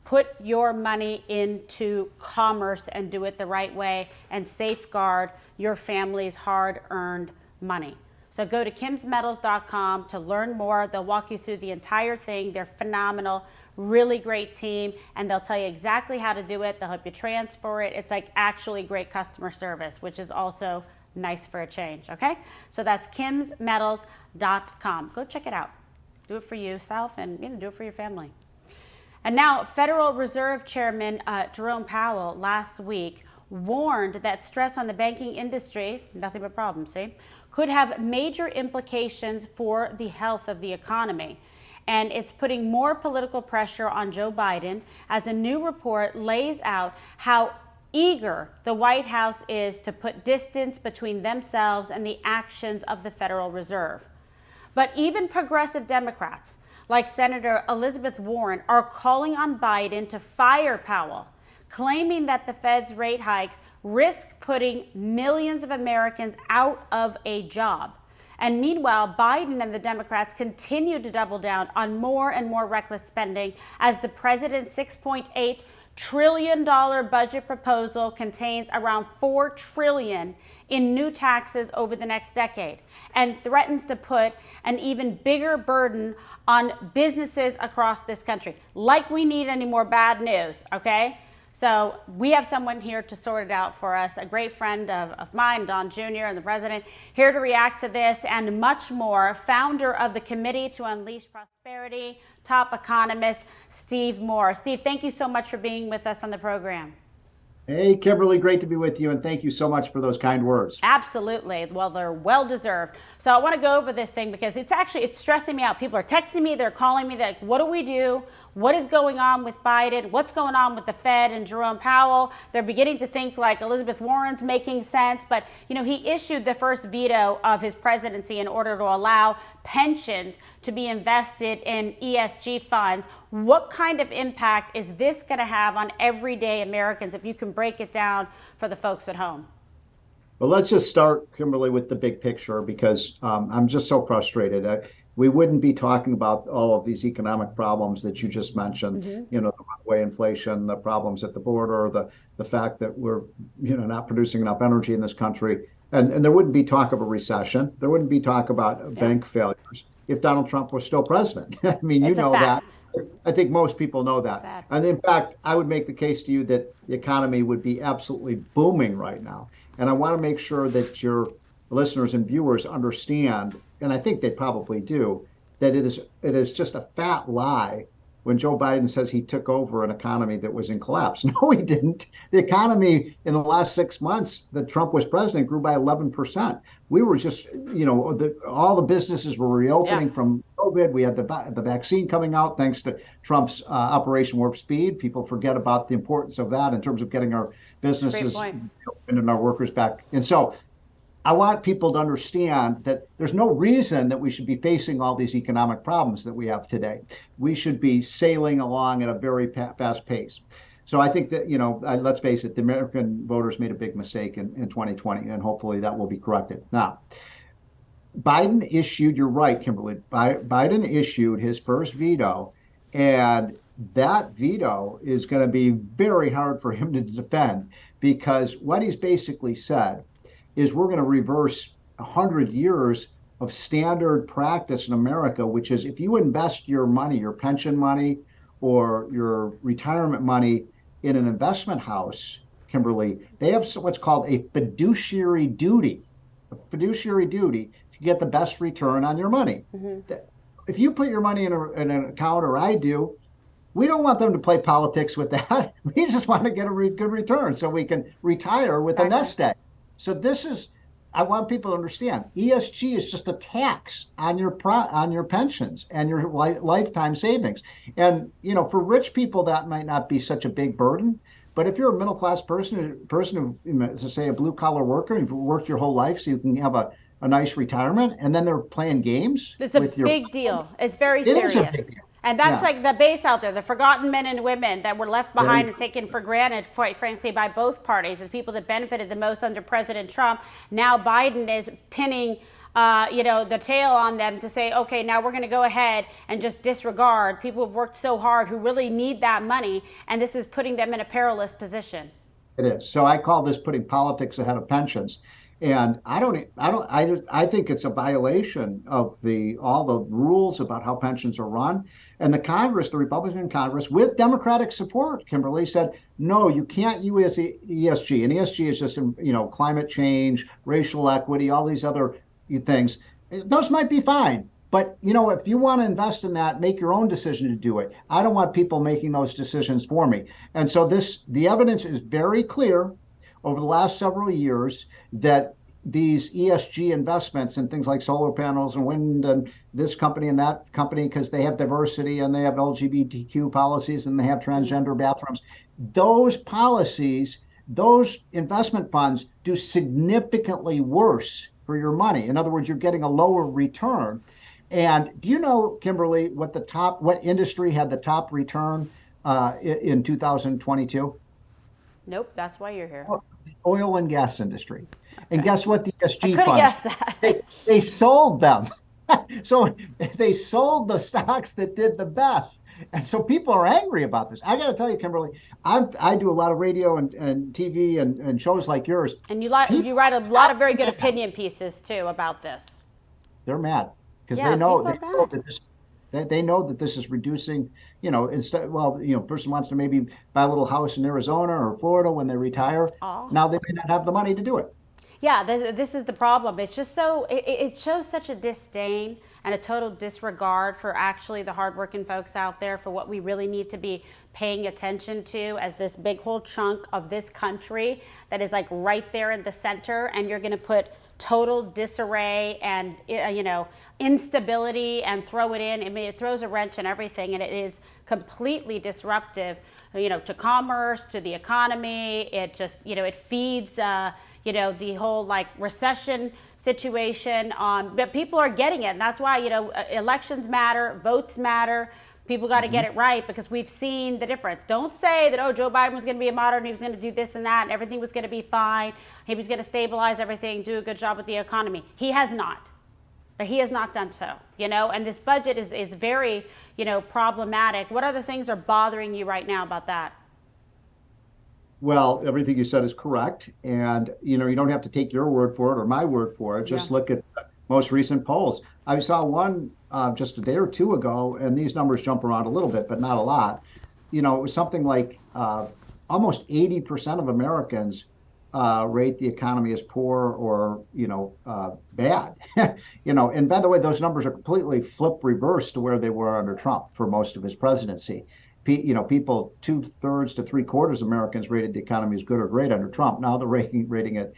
Put your money into commerce and do it the right way, and safeguard your family's hard-earned money. So go to kimsmetals.com to learn more. They'll walk you through the entire thing. They're phenomenal, really great team, and they'll tell you exactly how to do it. They'll help you transfer it. It's like actually great customer service, which is also nice for a change, okay? So that's kimsmetals.com. Go check it out. Do it for yourself, and do it for your family. And now, Federal Reserve Chairman Jerome Powell last week warned that stress on the banking industry, nothing but problems, see, could have major implications for the health of the economy. And it's putting more political pressure on Joe Biden, as a new report lays out how eager the White House is to put distance between themselves and the actions of the Federal Reserve. But even progressive Democrats like Senator Elizabeth Warren are calling on Biden to fire Powell, claiming that the Fed's rate hikes risk putting millions of Americans out of a job. And meanwhile, Biden and the Democrats continue to double down on more and more reckless spending as the president's $6.8 trillion budget proposal contains around $4 trillion in new taxes over the next decade and threatens to put an even bigger burden on businesses across this country. Like we need any more bad news, okay? So we have someone here to sort it out for us, a great friend of mine, Don Jr., and the president, here to react to this and much more. Founder of the Committee to Unleash Prosperity, top economist, Steve Moore. Steve, thank you so much for being with us on the program. Hey, Kimberly, great to be with you, and thank you so much for those kind words. Absolutely. Well, they're well deserved. So I want to go over this thing because it's stressing me out. People are texting me, they're calling me, like, what do we do? What is going on with Biden? What's going on with the Fed and Jerome Powell? They're beginning to think like Elizabeth Warren's making sense. But, you know, he issued the first veto of his presidency in order to allow pensions to be invested in ESG funds. What kind of impact is this going to have on everyday Americans, if you can break it down for the folks at home? Well, let's just start, Kimberly, with the big picture, because I'm just so frustrated. We wouldn't be talking about all of these economic problems that you just mentioned, you know, the runaway inflation, the problems at the border, the fact that we're, you know, not producing enough energy in this country. And there wouldn't be talk of a recession. There wouldn't be talk about bank failures if Donald Trump was still president. I mean, you know that. I think most people know that. And in fact, I would make the case to you that the economy would be absolutely booming right now. And I want to make sure that your listeners and viewers understand, and I think they probably do, that it is just a fat lie when Joe Biden says he took over an economy that was in collapse. No, he didn't. The economy in the last 6 months that Trump was president grew by 11%. We were just, you know, all the businesses were reopening from COVID. We had the vaccine coming out thanks to Trump's Operation Warp Speed. People forget about the importance of that in terms of getting our businesses and our workers back. And so I want people to understand that there's no reason that we should be facing all these economic problems that we have today. We should be sailing along at a very fast pace. So I think that, you know, let's face it, the American voters made a big mistake in 2020, and hopefully that will be corrected. Now, Biden issued, you're right, Kimberly, Biden issued his first veto, and that veto is going to be very hard for him to defend, because what he's basically said is we're going to reverse 100 years of standard practice in America, which is if you invest your money, your pension money or your retirement money in an investment house, Kimberly, they have what's called a fiduciary duty to get the best return on your money. If you put your money in an account, or I do, we don't want them to play politics with that. We just want to get a good return so we can retire with a nest egg. So this is, I want people to understand, ESG is just a tax on your pensions and your lifetime savings. And, you know, for rich people, that might not be such a big burden. But if you're a middle class person who, you know, say a blue collar worker, you've worked your whole life so you can have a nice retirement, and then they're playing games. It's a big deal. It's very serious. It is a big deal. And that's like the base out there, the forgotten men and women that were left behind and taken for granted, quite frankly, by both parties, the people that benefited the most under President Trump. Now Biden is pinning, you know, the tail on them to say, okay, now we're going to go ahead and just disregard people who've worked so hard, who really need that money, and this is putting them in a perilous position. It is. So I call this putting politics ahead of pensions. And I think it's a violation of all the rules about how pensions are run. And the Congress, the Republican Congress, with Democratic support, Kimberly, said, no, you can't use ESG. And ESG is just, you know, climate change, racial equity, all these other things. Those might be fine. But, you know, if you want to invest in that, make your own decision to do it. I don't want people making those decisions for me. And so the evidence is very clear over the last several years that these ESG investments in things like solar panels and wind and this company and that company, because they have diversity and they have LGBTQ policies and they have transgender bathrooms, those policies, those investment funds do significantly worse for your money. In other words, you're getting a lower return. And do you know, Kimberly, what industry had the top return in 2022? Nope, that's why you're here. Oil and gas industry. And guess what? The I ESG could have funds, guessed that. they sold them. So they sold the stocks that did the best. And so people are angry about this. I got to tell you, Kimberly, I do a lot of radio and TV and shows like yours. And you write a lot of very good opinion pieces too about this. They're mad because Yeah, they know people are mad. they know that this is reducing. Person wants to maybe buy a little house in Arizona or Florida when they retire. Aw. Now they may not have the money to do it. Yeah, this is the problem. It's just it shows such a disdain and a total disregard for actually the hardworking folks out there, for what we really need to be paying attention to as this big whole chunk of this country that is like right there in the center, and you're going to put total disarray and instability and throw it in. I mean, it throws a wrench in everything, and it is completely disruptive, to commerce, to the economy. It just, it feeds, the whole like recession situation on, but people are getting it. And that's why, elections matter, votes matter. People got to get it right, because we've seen the difference. Don't say that, Joe Biden was going to be a moderate, he was going to do this and that, and everything was going to be fine. He was going to stabilize everything, do a good job with the economy. He has not. He has not done so, and this budget is very, problematic. What other things are bothering you right now about that? Well, everything you said is correct. And, you don't have to take your word for it or my word for it. Just look at the most recent polls. I saw one just a day or two ago, and these numbers jump around a little bit, but not a lot. It was something like almost 80% of Americans rate the economy as poor or, bad. And by the way, those numbers are completely flip reverse to where they were under Trump for most of his presidency. People 2/3 to 3/4 Americans rated the economy as good or great under Trump. Now they're rating it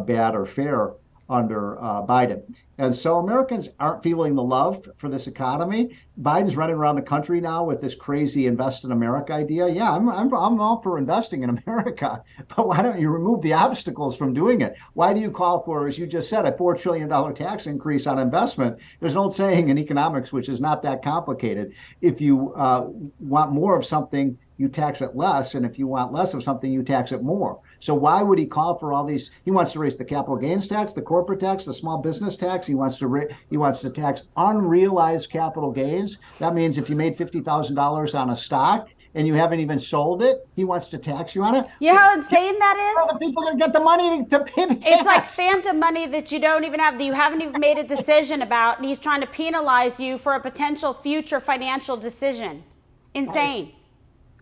bad or fair under Biden. And so Americans aren't feeling the love for this economy. Biden's running around the country now with this crazy invest in America idea. Yeah, I'm all for investing in America, but why don't you remove the obstacles from doing it? Why do you call for, as you just said, a $4 trillion tax increase on investment? There's an old saying in economics, which is not that complicated. If you want more of something, you tax it less. And if you want less of something, you tax it more. So why would he call for all these? He wants to raise the capital gains tax, the corporate tax, the small business tax. He wants to tax unrealized capital gains. That means if you made $50,000 on a stock and you haven't even sold it, he wants to tax you on it. You know how insane that is? The people are going to get the money to pay the tax. It's like phantom money that you don't even have, that you haven't even made a decision about, and he's trying to penalize you for a potential future financial decision. Insane.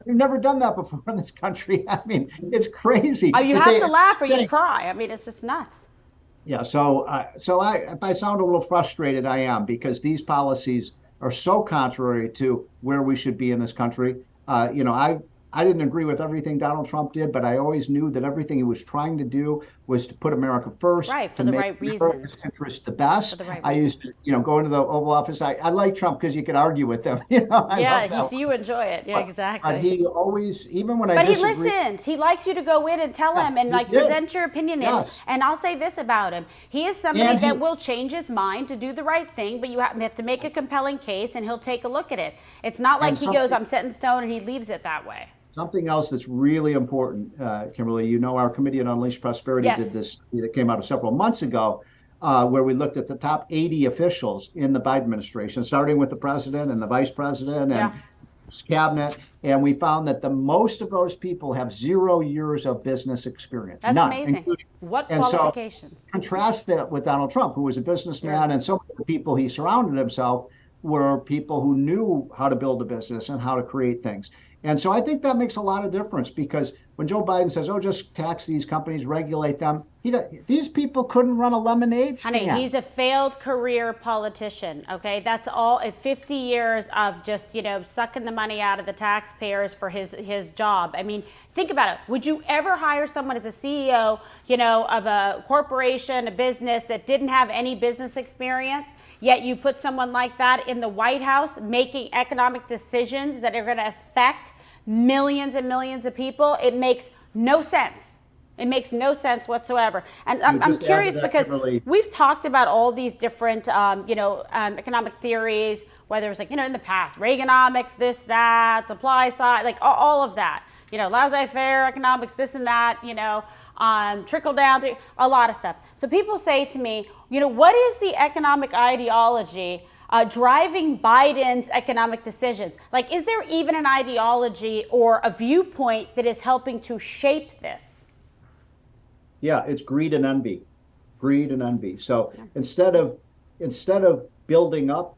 We've never done that before in this country. I mean, it's crazy. Oh, you have to laugh or you cry. I mean, it's just nuts. Yeah. So if I sound a little frustrated, I am, because these policies are so contrary to where we should be in this country. I didn't agree with everything Donald Trump did, but I always knew that everything he was trying to do was to put America first. Right, for the right reasons. America's interest the best. For the right I used to, go into the Oval Office. I like Trump because you could argue with him. You enjoy it. Yeah, exactly. But he always, even when But he listens. He likes you to go in and tell him and present your opinion. Yes. And I'll say this about him. He is somebody that will change his mind to do the right thing, but you have to make a compelling case and he'll take a look at it. It's not like he goes, I'm set in stone, and he leaves it that way. Something else that's really important, Kimberly, our Committee on Unleashed Prosperity did this that came out several months ago, where we looked at the top 80 officials in the Biden administration, starting with the president and the vice president and his cabinet. And we found that the most of those people have 0 years of business experience. That's none, amazing. What qualifications? So contrast that with Donald Trump, who was a businessman, and so many of the people he surrounded himself were people who knew how to build a business and how to create things. And so I think that makes a lot of difference, because when Joe Biden says, just tax these companies, regulate them, these people couldn't run a lemonade stand. Honey, he's a failed career politician, okay? That's all, 50 years of just, sucking the money out of the taxpayers for his job. I mean, think about it. Would you ever hire someone as a CEO, of a corporation, a business that didn't have any business experience? Yet you put someone like that in the White House making economic decisions that are going to affect millions and millions of people. It makes no sense. It makes no sense whatsoever. And You I'm just added curious that, because Kimberly. we've talked about all these different, economic theories, whether it's like, in the past, Reaganomics, this, that, supply side, like all of that, laissez-faire economics, this and that, trickle down, a lot of stuff. So people say to me, what is the economic ideology driving Biden's economic decisions? Like, is there even an ideology or a viewpoint that is helping to shape this? Yeah, it's greed and envy. Greed and envy. So instead of building up,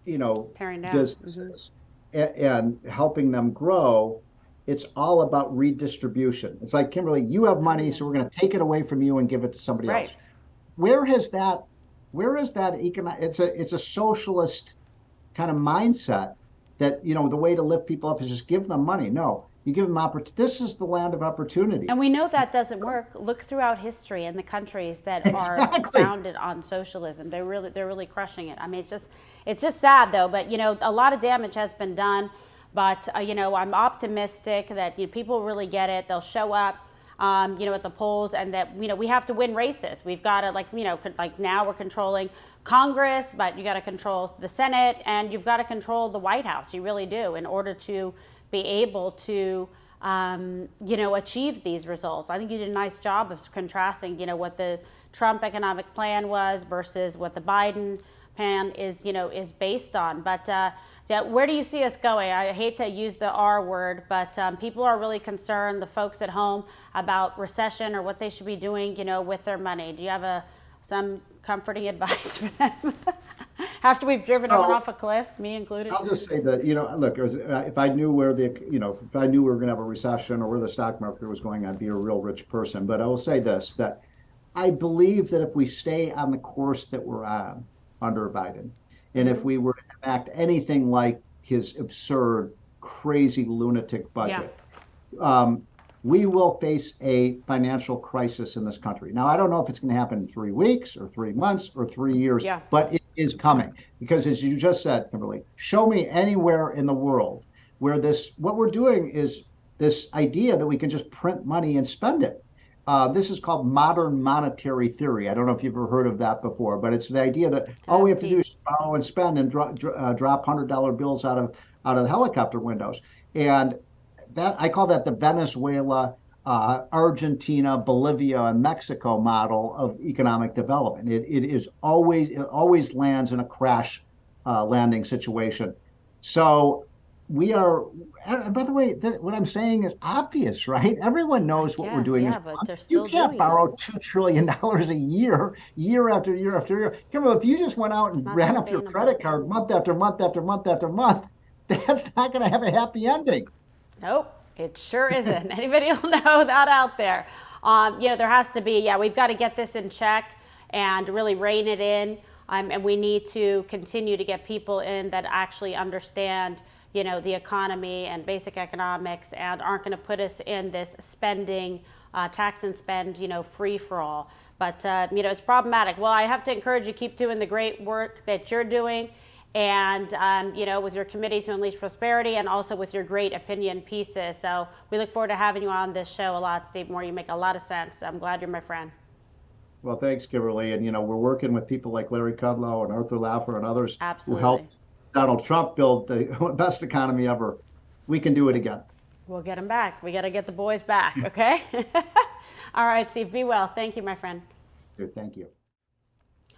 Tearing down. businesses and helping them grow, it's all about redistribution. It's like, Kimberly, you have money, so we're going to take it away from you and give it to somebody else. Where is that economic? It's a socialist kind of mindset that, the way to lift people up is just give them money. No, you give them opportunity. This is the land of opportunity. And we know that doesn't work. Look throughout history in the countries that are founded on socialism. They're really crushing it. I mean, it's just sad though. But a lot of damage has been done. But I'm optimistic that people really get it. They'll show up. At the polls, and that we have to win races. We've got to like now we're controlling Congress, but you got to control the Senate, and you've got to control the White House. You really do, in order to be able to achieve these results. I think you did a nice job of contrasting what the Trump economic plan was versus what the Biden plan is based on. But where do you see us going? I hate to use the R word, but people are really concerned, the folks at home, about recession or what they should be doing, with their money. Do you have some comforting advice for them after we've driven everyone off a cliff, me included? I'll just say that, look, if I knew if I knew we were going to have a recession or where the stock market was going, I'd be a real rich person. But I will say this, that I believe that if we stay on the course that we're on under Biden, and if we were to enact anything like his absurd, crazy, lunatic budget, we will face a financial crisis in this country. Now, I don't know if it's going to happen in 3 weeks or 3 months or 3 years, but it is coming. Because as you just said, Kimberly, show me anywhere in the world where what we're doing is this idea that we can just print money and spend it. This is called modern monetary theory. I don't know if you've ever heard of that before, but it's the idea that all we have to do is borrow and spend and drop $100 bills out of helicopter windows. And that, I call that the Venezuela, Argentina, Bolivia, and Mexico model of economic development. It always lands in a crash landing situation. So we are, and by the way, what I'm saying is obvious, right? Everyone knows what we're doing. But they're still you can't borrow $2 trillion a year after year after year. Kimberly, if you just went out and ran up your credit card month after month after month after month, that's not going to have a happy ending. Nope, it sure isn't. Anybody will know that out there. There has to be, we've got to get this in check and really rein it in. And we need to continue to get people in that actually understand the economy and basic economics, and aren't going to put us in this spending, tax and spend, free for all. But, it's problematic. Well, I have to encourage you, keep doing the great work that you're doing, and, with your committee to unleash prosperity, and also with your great opinion pieces. So we look forward to having you on this show a lot, Steve Moore. You make a lot of sense. I'm glad you're my friend. Well, thanks, Kimberly. And, we're working with people like Larry Kudlow and Arthur Laffer and others Absolutely. who helped Donald Trump build the best economy ever. We can do it again. We'll get them back. We got to get the boys back, okay? All right, Steve, be well. Thank you, my friend. Good, thank you.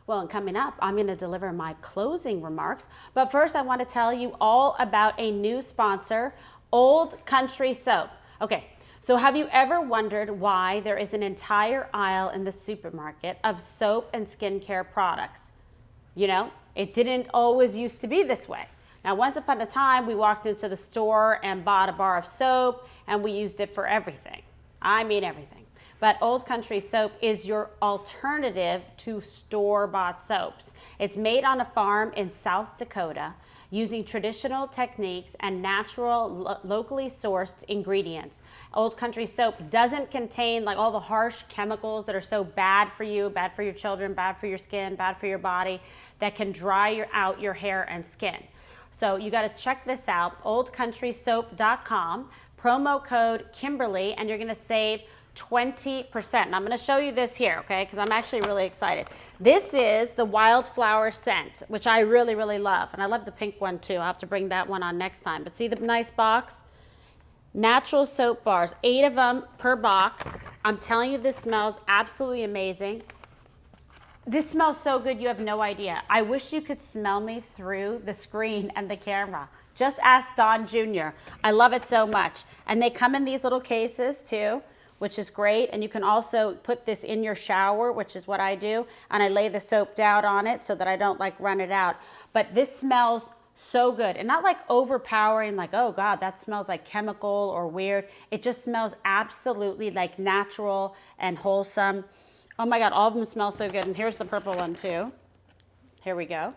Well, and coming up, I'm going to deliver my closing remarks. But first, I want to tell you all about a new sponsor, Old Country Soap. Okay, so have you ever wondered why there is an entire aisle in the supermarket of soap and skincare products? It didn't always used to be this way. Now, once upon a time, we walked into the store and bought a bar of soap, and we used it for everything. I mean everything. But Old Country Soap is your alternative to store-bought soaps. It's made on a farm in South Dakota using traditional techniques and natural, locally sourced ingredients. Old Country Soap doesn't contain like all the harsh chemicals that are so bad for you, bad for your children, bad for your skin, bad for your body, that can dry out your hair and skin. So you got to check this out, oldcountrysoap.com, promo code Kimberly, and you're going to save 20%. And I'm going to show you this here, okay, because I'm actually really excited. This is the wildflower scent, which I really, really love. And I love the pink one too. I'll have to bring that one on next time. But see the nice box? Natural soap bars, 8 of them per box. I'm telling you, this smells absolutely amazing. This smells so good, you have no idea. I wish you could smell me through the screen and the camera. Just ask Don Jr. I love it so much. And they come in these little cases too, which is great. And you can also put this in your shower, which is what I do. And I lay the soap down on it so that I don't like run it out. But this smells so good, and not like overpowering, like, oh God, that smells like chemical or weird. It just smells absolutely like natural and wholesome. Oh my God, all of them smell so good. And here's the purple one too. Here we go.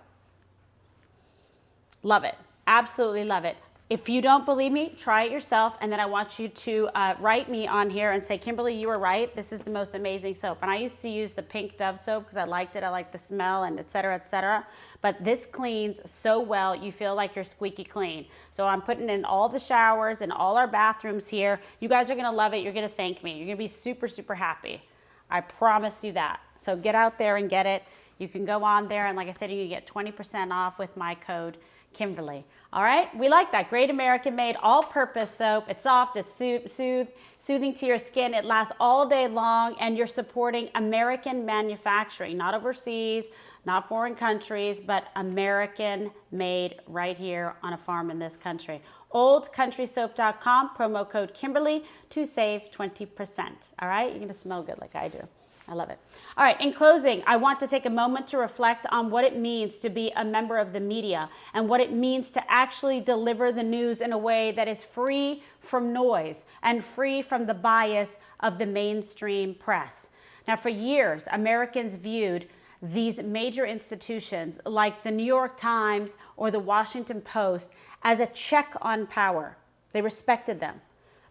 Love it. Absolutely love it. If you don't believe me, try it yourself. And then I want you to write me on here and say, Kimberly, you were right. This is the most amazing soap. And I used to use the pink Dove soap because I liked it. I liked the smell and et cetera, et cetera. But this cleans so well, you feel like you're squeaky clean. So I'm putting in all the showers and all our bathrooms here. You guys are going to love it. You're going to thank me. You're going to be super, super happy. I promise you that. So get out there and get it. You can go on there. And like I said, you can get 20% off with my code Kimberly. All right, we like that. Great American made all-purpose soap. It's soft, it's soothing to your skin. It lasts all day long, and you're supporting American manufacturing, not overseas, not foreign countries, but American made right here on a farm in this country. OldCountrySoap.com, promo code Kimberly to save 20%. All right, you're gonna smell good like I do. I love it. All right, in closing, I want to take a moment to reflect on what it means to be a member of the media and what it means to actually deliver the news in a way that is free from noise and free from the bias of the mainstream press. Now, for years, Americans viewed these major institutions like the New York Times or the Washington Post as a check on power. They respected them.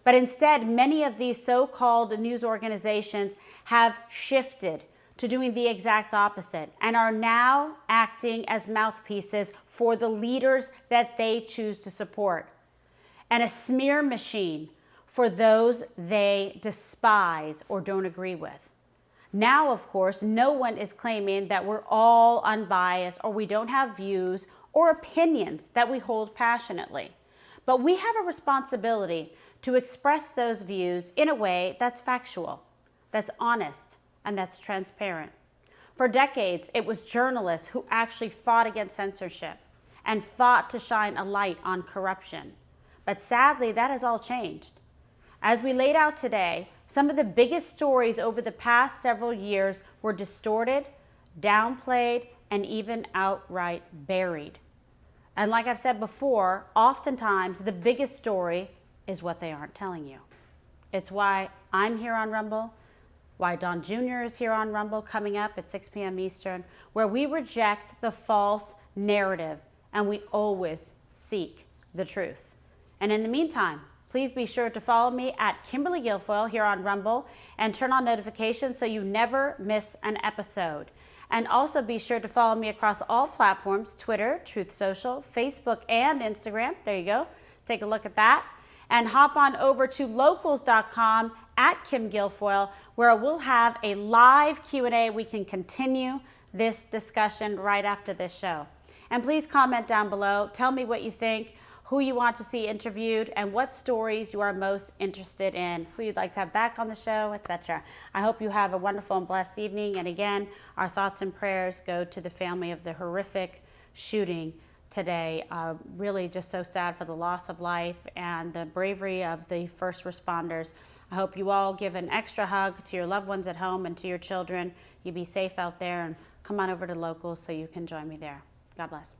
But instead, many of these so-called news organizations have shifted to doing the exact opposite and are now acting as mouthpieces for the leaders that they choose to support, and a smear machine for those they despise or don't agree with. Now, of course, no one is claiming that we're all unbiased or we don't have views or opinions that we hold passionately. But we have a responsibility to express those views in a way that's factual, that's honest, and that's transparent. For decades, it was journalists who actually fought against censorship and fought to shine a light on corruption. But sadly, that has all changed. As we laid out today, some of the biggest stories over the past several years were distorted, downplayed, and even outright buried. And like I've said before, oftentimes the biggest story is what they aren't telling you. It's why I'm here on Rumble, why Don Jr. is here on Rumble coming up at 6 p.m. Eastern, where we reject the false narrative and we always seek the truth. And in the meantime, please be sure to follow me at Kimberly Guilfoyle here on Rumble and turn on notifications so you never miss an episode. And also be sure to follow me across all platforms, Twitter, Truth Social, Facebook, and Instagram. There you go. Take a look at that. And hop on over to locals.com at Kim Guilfoyle, where we'll have a live Q&A. We can continue this discussion right after this show. And please comment down below. Tell me what you think, who you want to see interviewed, and what stories you are most interested in, who you'd like to have back on the show, etc. I hope you have a wonderful and blessed evening. And again, our thoughts and prayers go to the family of the horrific shooting today. Really just so sad for the loss of life and the bravery of the first responders. I hope you all give an extra hug to your loved ones at home and to your children. You be safe out there, and come on over to Locals so you can join me there. God bless.